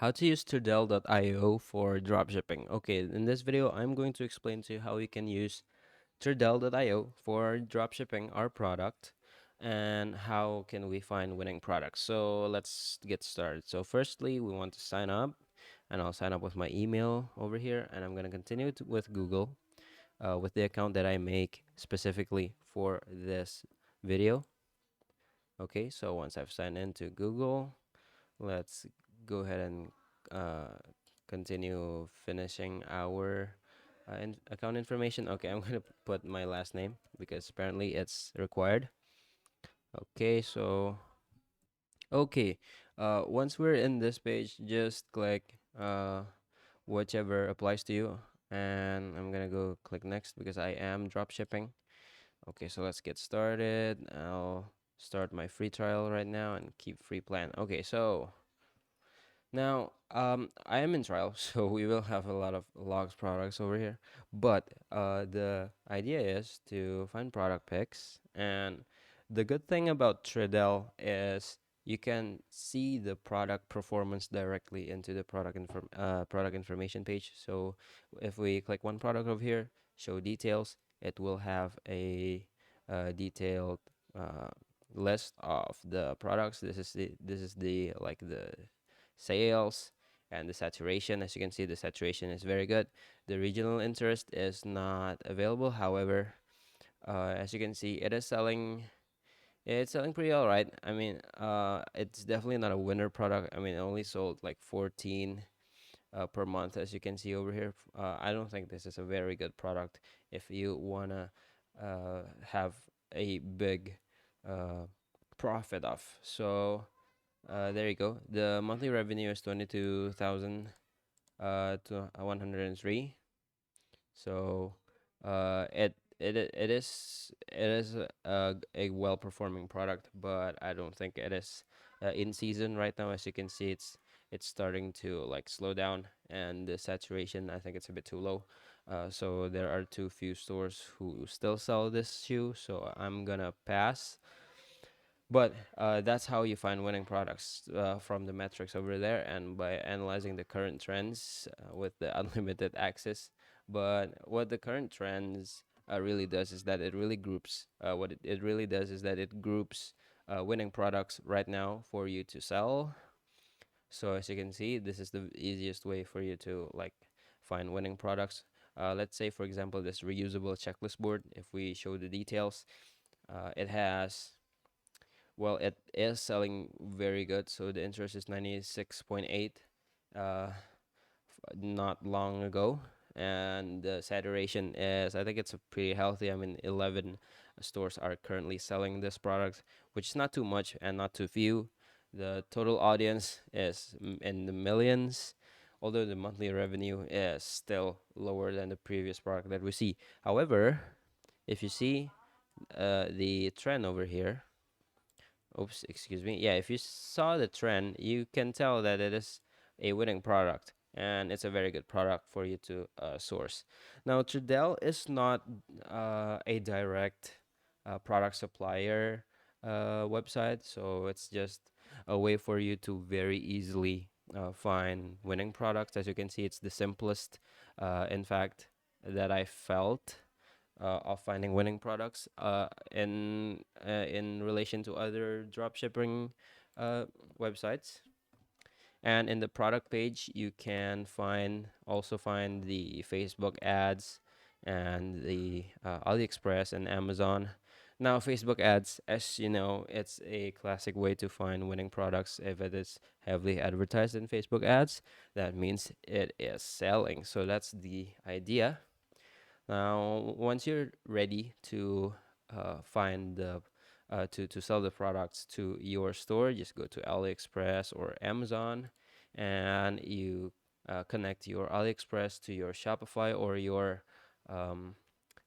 How to use Trell.io for dropshipping. Okay, in this video, I'm going to explain to you how we can use Trell.io for dropshipping our product and how can we find winning products. So let's get started. So firstly, we want to sign up, and I'll sign up with my email over here, and I'm going to continue with Google with the account that I make specifically for this video. Okay, so once I've signed into Google, let's go ahead and uh, continue finishing our account information. Okay, I'm gonna put my last name because apparently it's required. Okay, so okay, once we're in this page, just click whichever applies to you, and I'm gonna go click next because I am drop shipping. Okay, so let's get started. I'll start my free trial right now and keep free plan. Okay, so now, I am in trial, so we will have a lot of logs products over here. But the idea is to find product picks, and the good thing about Tradelle is you can see the product performance directly into the product information page. So if we click one product over here, show details, it will have a detailed uh, list of the products. This is the like the sales and the saturation. As you can see, the saturation is very good. The regional interest is not available. However, as you can see, it's selling pretty all right. I mean, it's definitely not a winner product. I mean, it only sold like 14 per month, as you can see over here. I don't think this is a very good product if you wanna have a big uh, profit off. So there you go. The monthly revenue is 22,000 to 103. So it is a well performing product, but I don't think it is in season right now. As you can see, it's starting to like slow down, and the saturation, I think it's a bit too low. So there are too few stores who still sell this shoe, so I'm gonna pass. But that's how you find winning products from the metrics over there and by analyzing the current trends with the unlimited access. But what the current trends really does is that it really groups, what it really does is that it groups winning products right now for you to sell. So as you can see, this is the easiest way for you to like find winning products. Let's say, for example, this reusable checklist board. If we show the details, it has well, it is selling very good. So the interest is 96.8 not long ago. And the saturation is, I think it's a pretty healthy. I mean, 11 stores are currently selling this product, which is not too much and not too few. The total audience is in the millions, although the monthly revenue is still lower than the previous product that we see. However, if you see the trend over here, oops, excuse me. Yeah, if you saw the trend, you can tell that it is a winning product and it's a very good product for you to source. Now, Trudell is not a direct product supplier website, so it's just a way for you to very easily find winning products. As you can see, it's the simplest, in fact, that I felt of finding winning products in relation to other dropshipping websites. And in the product page, you can find the Facebook ads and the AliExpress and Amazon. Now, Facebook ads, as you know, it's a classic way to find winning products. If it is heavily advertised in Facebook ads, that means it is selling. So that's the idea. Now, once you're ready to find the to sell the products to your store, just go to AliExpress or Amazon, and you connect your AliExpress to your Shopify um,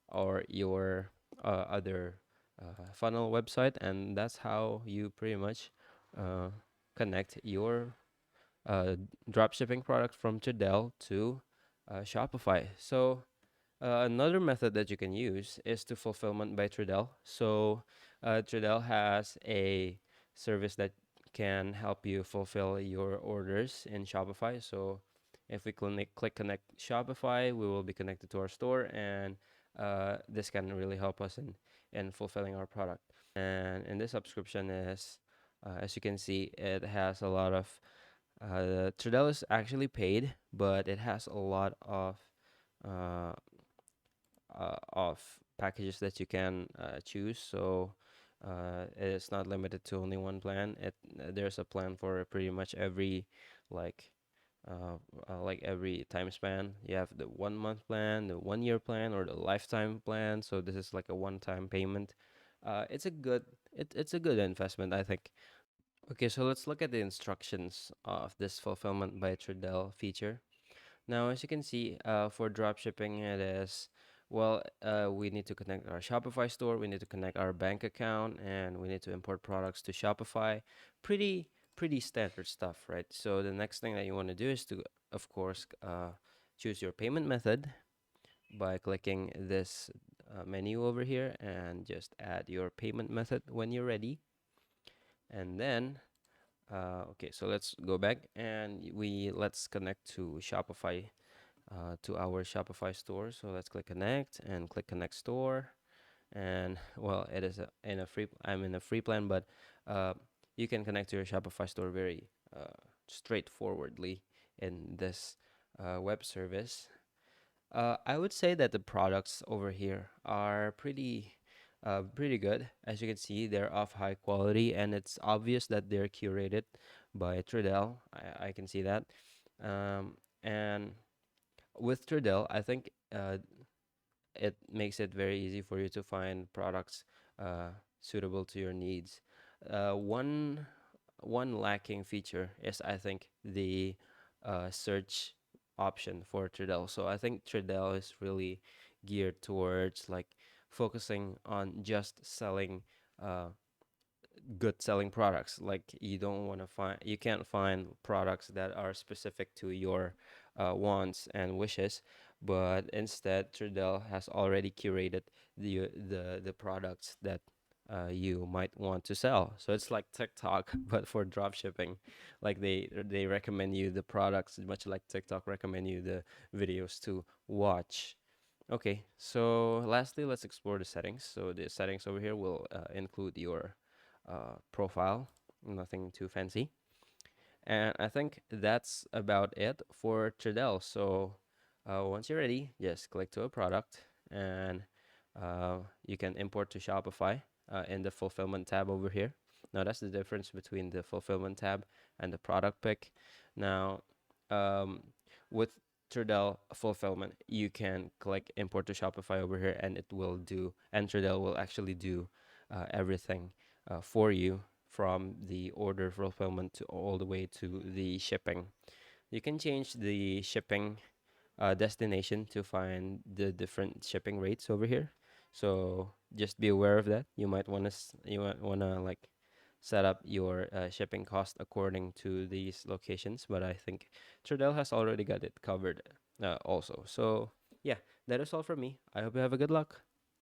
or your other funnel website, and that's how you pretty much uh, connect your uh, dropshipping product from Trudell to Shopify. So another method that you can use is to fulfillment by Trudell. So Trudell has a service that can help you fulfill your orders in Shopify. So if we click connect Shopify, we will be connected to our store, and this can really help us in fulfilling our product. And in this subscription is, as you can see, it has a lot of Trudell is actually paid, but it has a lot uh, of packages that you can choose. So it's not limited to only one plan. There's a plan for pretty much every like like every time span. You have the 1 month plan, the 1 year plan, or the lifetime plan. So this is like a one-time payment. It's a it's a good investment, I think. Okay, so let's look at the instructions of this fulfillment by Trudell feature. Now, as you can see, for dropshipping, it is, well, we need to connect our Shopify store, we need to connect our bank account, and we need to import products to Shopify. Pretty standard stuff, right? So the next thing that you want to do is to, of course, choose your payment method by clicking this menu over here and just add your payment method when you're ready. And then okay, so let's go back and let's connect to Shopify, to our Shopify store. So let's click connect and click connect store. And well, it is in a free. I'm in a free plan, but uh, you can connect to your Shopify store very straightforwardly in this web service. I would say that the products over here are pretty good. As you can see, they're of high quality, and it's obvious that they're curated by Trudell. I can see that. And with Trudell, I think it makes it very easy for you to find products uh, suitable to your needs. One lacking feature is, I think, the search option for Trudell. So I think Trudell is really geared towards like focusing on just selling uh, good selling products. Like you can't find products that are specific to your wants and wishes, but instead Trudell has already curated the products that you might want to sell. So it's like TikTok but for drop shipping. Like they recommend you the products much like TikTok recommend you the videos to watch. Okay, so lastly, let's explore the settings. So the settings over here will include your profile, nothing too fancy. And I think that's about it for Tradell. So once you're ready, just click to a product and you can import to Shopify in the fulfillment tab over here. Now that's the difference between the fulfillment tab and the product pick. Now, um, with Tradell fulfillment, you can click import to Shopify over here and Tradell will actually do everything for you from the order fulfillment to all the way to the shipping. You can change the shipping destination to find the different shipping rates over here. So just be aware of that. You might wanna like set up your shipping cost according to these locations. But I think Trudell has already got it covered also. So yeah, that is all from me. I hope you have a good luck.